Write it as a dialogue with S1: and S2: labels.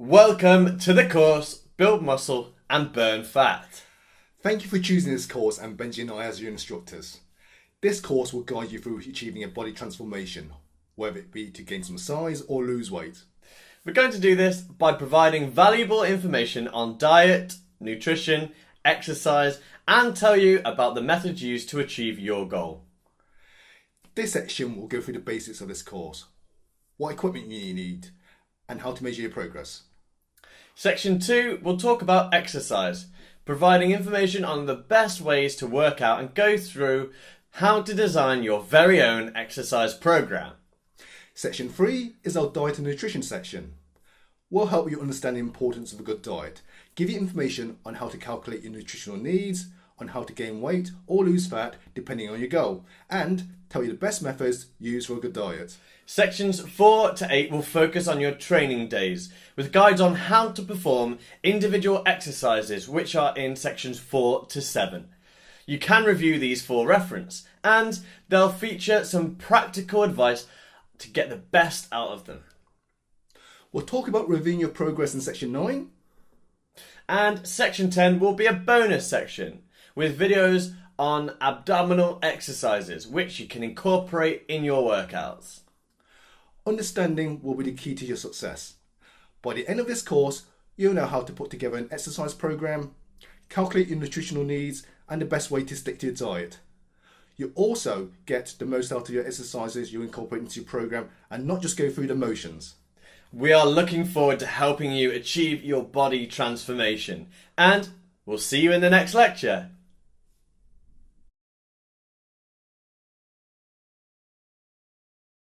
S1: Welcome to the course Build Muscle and Burn Fat.
S2: Thank you for choosing this course and Benji and I as your instructors. This course will guide you through achieving a body transformation, whether it be to gain some size or lose weight.
S1: We're going to do this by providing valuable information on diet, nutrition, exercise, and tell you about the methods used to achieve your goal.
S2: This section will go through the basics of this course, what equipment you need, and how to measure your progress.
S1: Section 2 will talk about exercise, providing information on the best ways to work out and go through how to design your very own exercise program.
S2: Section 3 is our diet and nutrition section. We'll help you understand the importance of a good diet, give you information on how to calculate your nutritional needs, on how to gain weight or lose fat depending on your goal, and tell you the best methods used for a good diet.
S1: Sections 4 to 8 will focus on your training days, with guides on how to perform individual exercises, which are in sections 4 to 7. You can review these for reference, and they'll feature some practical advice to get the best out of them.
S2: We'll talk about reviewing your progress in section 9.
S1: And section 10 will be a bonus section with videos on abdominal exercises, which you can incorporate in your workouts.
S2: Understanding will be the key to your success. By the end of this course, you'll know how to put together an exercise program, calculate your nutritional needs, and the best way to stick to your diet. You'll also get the most out of your exercises you incorporate into your program and not just go through the motions.
S1: We are looking forward to helping you achieve your body transformation, and we'll see you in the next lecture.